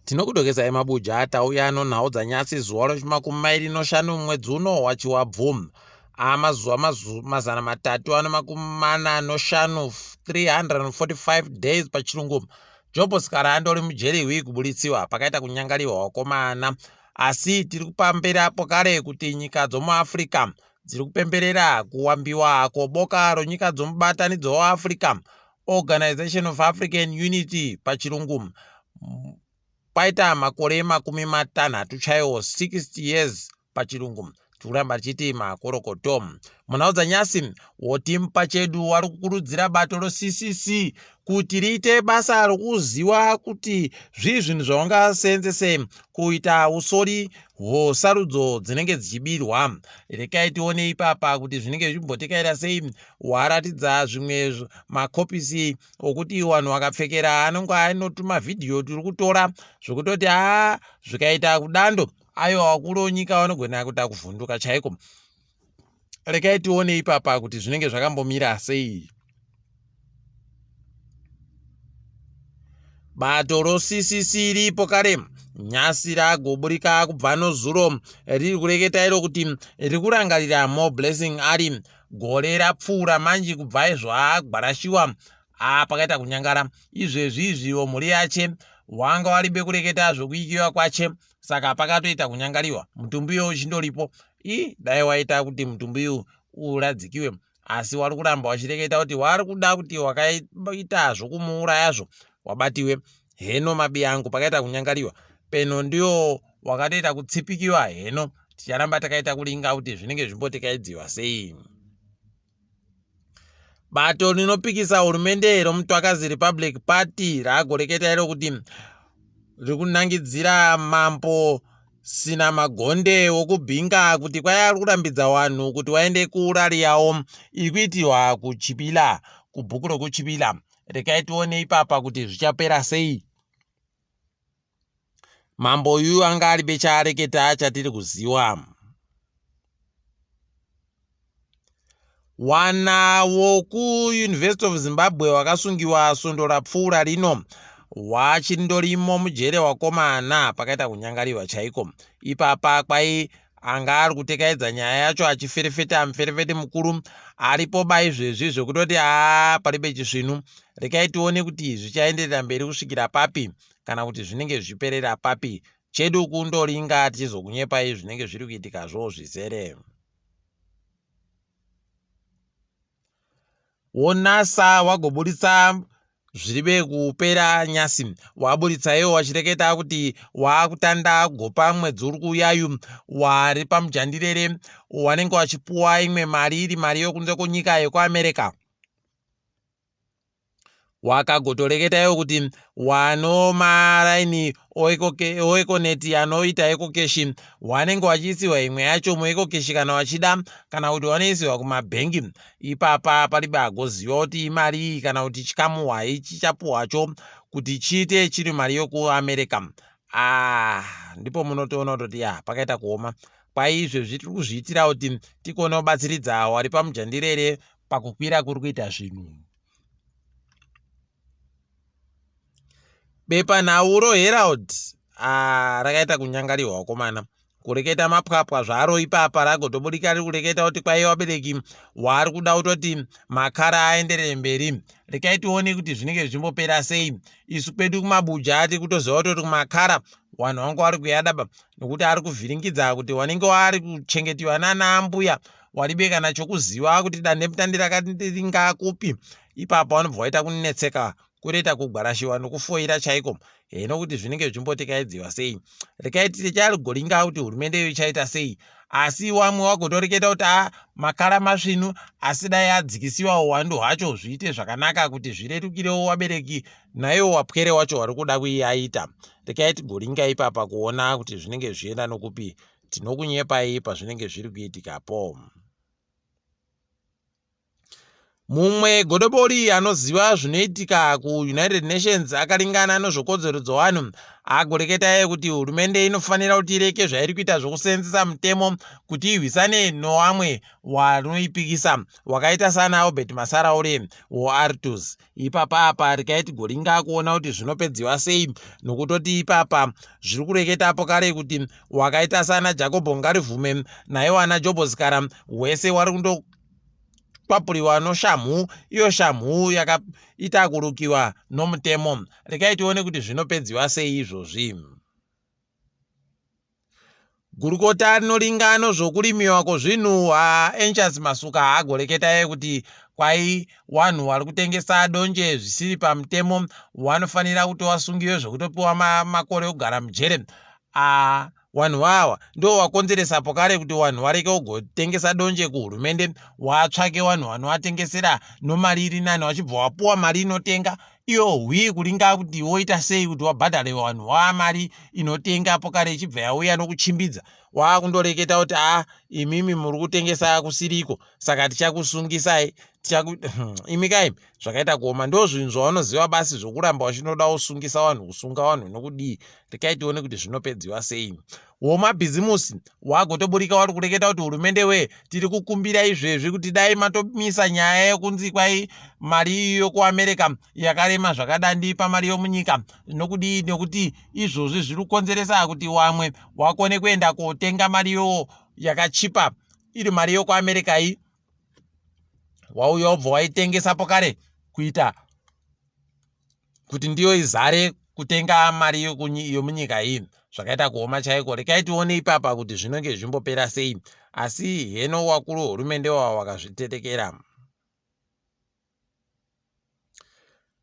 Tinokudokesai mabuja tauya nhau dzanyasi zuva ro25 mwedzi uno waChiwabvu amazuva mazana 345 345 days pachirungu. Joboskara andori mujeri kubuditsiwa pakaita kunyangariwa wakomana, asi tiri kupambirapo kare kuti nyika dzomuAfrica dziri kupemberera kuwambiwa koboka ronyika dzomubatanidzo weAfrica, Organization of African Unity pachirungu, paita makore 60 chaiwo 60 years pachirungu, tikuramba tichiti makorokoto. Munhau dzanyasi woti Pachedu wari kukurudzira bato roCCC kuti riite basa rokuziva kuti zvinhu zvaungaseenzese kuita usori hwosarudzo dzinenge dzichibirwa. Rekai tione ipapa kuti zvinenge zvichimbotekerera sei. Waratidza zvimwe makopisi okuti vanhu vakapfekera anonge anotuma vhidhiyo tiri kutora zvokutoti zvikaita kudando aiwa wakuru nyika vanogona kuita kuvhunduka chaiko. Rekai tione ipapa kuti zvinenge zvakambomira sei. Bato roCCC ripo kare nyasi ragoburika kubva nozuro riri kureketa iro kuti riri kurangarira Moreblessing Ali. Gore rapfuura manje kubva izvagwarashiwa pakaita kunyangara. Izvezvizvo mhuri yache wanga waribe kureketa zvokuikiwa kwache, saka pakatoita kunyangariwa. Mutumbi uyo uchindoripo. Dai waita kuti mutumbi uyu uradzikiwe, asi wari kuramba wachireketa kuti wari kuda kuti wakaita zvokumuurayazvo wabatiwe. Heno mabi angu pakaita kunyangariwa peno ndio wakatoita kutsipikiwa. Heno ticharamba takaita kulinga kuti zvinenge zvimbotekaidziwa sei. Bato rinopikisa hurumende romuTwakazi Republic Party ragoreketa iro kuti riri kunangidzira mambo sina magonde wokubhinga kuti kwai ari kurambidza vanhu kuti waende kuurari yawo iri kuitirwa kuChibila, kubhuku rokuChibila. Rekai tione ipapa kuti zvichapera sei. Mambo uyu anga ari bechaareketa chatiri kuziva. Wana wokuUniversity of Zimbabwe wakasungiwa svondo rapfuura rino wachindorimo mujere wakomana pakaita kunyangariwa chaiko. Ipapa kwai anga ari kutekaidza nyaya yacho achiferefeta muferefete mukuru aripo baizvezvi zvekutoti paribe chisvinu. Rekai tione kuti zvichaenderera mberi kusvikira papi kana kuti zvinenge zviperera papi. Chedu kundoringa tichizokunyepai zvinenge zviri kuitikazvo zvizere. Wonasa wagobuditsa zviribe kupera nyasi. Waburitsayo wachireketa kuti wakutanda gopa mwedzi uri kuuyayu wari pamujandirere wanenge wachipuwa imwe mari iri mari yokunze kwenyika yekuAmerica. Wakagotoreketayo kuti wano maraini oekoneti anoita ekokeshi wanenge wachiisiwa imwe yacho muekokeshi kana wachida, kana kuti wanoisiwa kumabhengi. Ipapa paribe agoziva kuti imari iyi kana kuti chikamuhwa ichi chapuhwacho kuti chiite chiri mari yokuAmerica. Ndipo munotoona kuti pakaita kuoma. Kwaizvezvi tiri kuzviitira kuti tikone kubatsiridza wari pamujandirere pakukwira kuri kuita zvinhu. Bepanhau roHerald rakaita kunyangariwa wakomana kureketa mapwapwa zvaro. Ipapa ragotoburika riri kureketa kuti kwai vabereki wari kuda kutoti makara aenderere mberi. Rekai tione kuti zvinenge zvichimbopera sei. Isu pedu kumabuja tiri kutoziva kutoti kumakara vanhu vangu vari kuyadaba nokuti ari kuvhiringidza kuti wanenge wari kuchengetiwa naambuya waribe kana chokuziva kuti dandemutande rakaringa kupi. Ipapa vanobva waita kunetseka kureta kugwarashiwa nokufoira chaiko. Heno kuti zvinenge zvimbotekaidziwa sei. Rekai ticharigoringa kuti hurumende iyo ichaita sei. Asi wamwe wagotoreketa kuti makara masvinu, asi dai adzikisiwa uwandu hwacho zviite zvakanaka kuti zvirerukirewo vabereki naiwo wapwere wacho wari kuda kuiaita. Rekai tigoringa ipapa kuona kuti zvinenge zvichienda nokupi. Tinokunyepai pazvinenge zviri kuitikapo. Mumwe godobori anoziva zvinoitika kuUnited Nations akaringana nezvekodzero dzevanhu agoreketa kuti hurumende inofanira kuti ireke zvairi kuita zvokusenzesa mutemo kuti irwisane nevamwe vanoipikisa wakaita sana Albert Masaraure woArtus. Ipapa apa rikaiti goringa kuona kuti zvinopedziwa sei nokutoti ipapa zviri kureketapo kare kuti wakaita sana Jacob Ngarivume naye wana Joboskara wese wari kundo papuriwa noshamhu, iyo shamhu yakaita kurukiwa nomutemo. Rekai tione kuti zvinopedziwa sei izvozvi. Gurukota rinoringa nezvokurimiwa kwezvinhu Anchas Masuka agoreketa kuti kwai vanhu vari kutengesa donje zvisiri pamutemo vanofanira kuti vasungiwe zvekutopiwa makore kugara mujere. Vanhu ava ndo vakonzeresa pokare kuti vanhu vareke kugotengesa donje kuhurumende, vatsvake vanhu vanovatengesera nomari iri nani vachibva vapuwa mari inotenga iyo hwi kuringa kuti voita sei kuti vabhadhare vanhu va mari inotenga pokare ichibva yauya nokuchimbidza. Wakundoreketa kuti imimi muri kutengesa kusiriko saka tichakusungisai imikai zvakaita kuoma. Ndo zvinhu zvavanoziva basi zvokuramba vachinoda kusungisa vanhu, kusunga vanhu nokudii. Rekai tione kuti zvinopedziwa sei. Womabhizimusi wagotoburika wari kureketa kuti hurumende tiri kukumbira izvezvi kuti dai matomisa nyaya yekunzi kwai mari yokuAmerica yakarema zvakadandi pamari yomunyika nokudii, nekuti izvozvi zviri kukonzeresa kuti vamwe vakone kuenda kotenga mari yakachipa iri mari yokuAmerica iyi wauya wobva waitengesa pokare kuita kuti ndiyo izare kutenga mari yomunyika iyi. Zvakaita kuoma chaiko. Rekai tione ipapa kuti zvinenge zvimbopera sei. Asi heno wakuru hurumende wavo wakazvitetekera.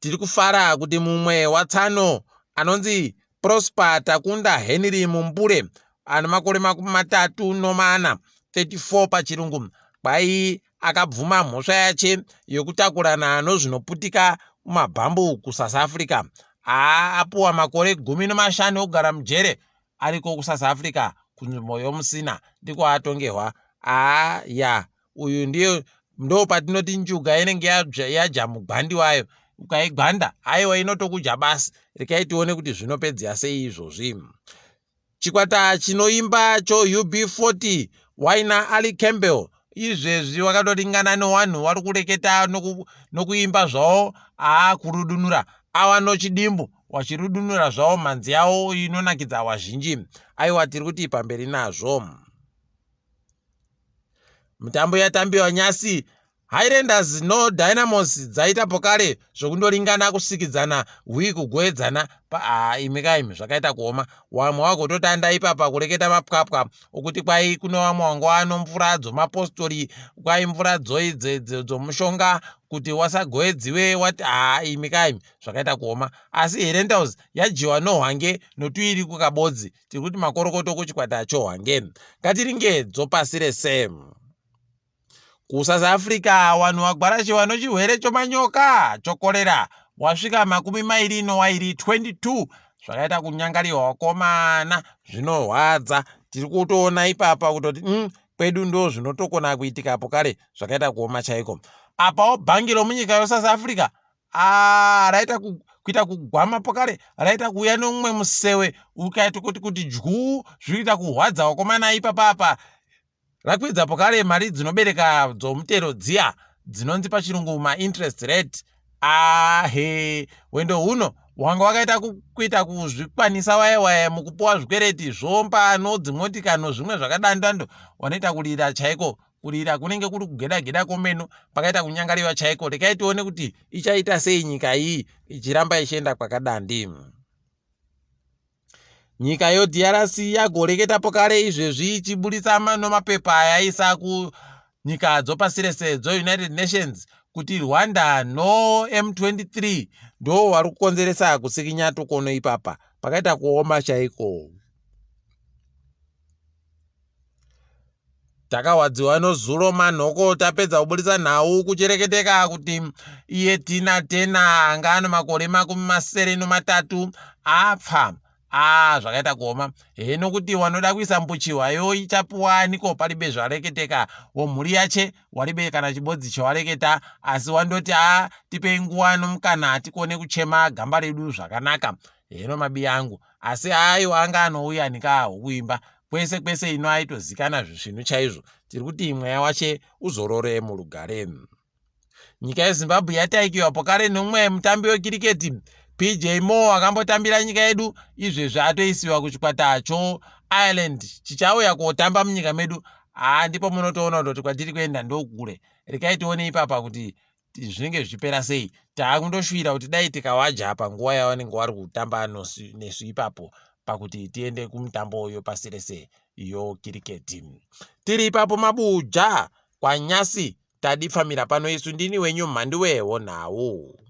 Tiri kufara kuti mumwe watsano anonzi Prosper Takunda Henry Mumbure ana makore 34 pachirungu kwai akabvuma mhosva yache yokutakurana nozvinoputika mumabhambu kuSouth Africa. Apuwa makore 15 kugara mujere ariko kuSouth Africa kunzvimbo yomusina ndiko atongerwa. Uyu ndo patinoti njuga inenge yaja mugwandi wayo, ukaigwanda aiwa inotokuja basi. Rekai tione kuti zvinopedzera sei izvozvi. Chikwata chinoimba UB40 Waina Ali Campbell izvezvi wakatoringana nevanhu vari kureketa nokuimba zvavo kurudunura ava nochidimbu wachirudunura zvavo mhanzi yavo inonakidza vazhinji. Aiwa tiri kuti pamberi nazvo. Mutambo yatambiwa nyasi Highlanders no Dynamos dzaita pokare zvokundoringana kusikidzana hwi kugoedzana imikaimi zvakaita kuoma. Wamwe wagototanda ipapa kureketa mapwapwa okuti kwai kuno vamwe wangova mvura dzomapostori, kwai mvura dzomushonga kuti wasagoedziwe wati imikaimi zvakaita kuoma. Asi Highlanders yajiwa nohwange notuiri kukabodzi. Tiri kuti makorokoto kuchikwata chohwange. Ngatiringe dzopasi rese. KuSouth Africa vanhu vagwarachiwa nochirwere chomanyoka chokorera wasvika 22 zvakaita kunyangariwa wakomana zvinorwadza. Tiri kutoona ipapa kutoti kwedu ndo zvinotokona kuitika pokare zvakaita kuoma chaiko. Apawo bhangi romunyika yeSouth Africa raita kuita kugwama pokare raita kuuya nomumwe musewe ukaita kuti juu zvinoita kurwadza wakomana ipapa rakwidza pokare mari dzinobereka dzomutero dziya dzinonzi pachirungu interest rate. Wendo huno wanga wakaita kuita kuzvikwanisa waya mukupuwa zvikwereti zvombano dzimotikano zvimwe zvakadandando wanoita kurira chaiko. Kurira kunenge kuri kugeda komeno pakaita kunyangariwa chaiko. Rekai tione kuti ichaita sei nyika iyi ichiramba ichienda kwakadandi. Nyika yoDRC yagoreketa pokare izvezvi ichibudisa nomapepa yaisa kunyika dzopasi rese dzoUnited Nations kuti Rwanda no M23 ndo vari kukonzeresa kusikinya tokono ipapa pakaita kuoma chaiko. Takawadziwa noZuro manhoko tapedza kubudisa nhau kuchireketeka kuti iye Tina Tena anga ano makore 73 apfa zvakaita kuoma heno kuti wanoda kuisa mbuchiwayo ichapuwaniko palibe zvareketeka womhuri yache walibe kana chibodzi chawareketa asi wandoti tipei nguwa nomukana atikone kuchema gamba redu zvakanaka heno mabi yangu asi aiwa anga anouya nikakuimba kwese kwese ino aitozikana zvinhu chaizvo tiri kuti mweya wache uzorore murugare. Nyika yeZimbabwe yataikiwa pokare nomwe mutambi wekiriketi PJ Mo akambotambira nyika yedu izvezvi atoisiwa kuchikwata choIreland chichauya kotamba munyika medu. Ndipo munotoona kuti kwatiri kuenda ndokure. Rekai tione ipapa kuti zvinenge zvichipera sei. Taakundoshuvira kuti dai tikawaja panguva yavanenge vari kutamba nesu ipapo pakuti tiende kumutambo yopasi rese yokiriketi. Tiri ipapo mabuja kwanyasi tadifamira pano isu ndini wenyu mhanduwe WeNhau.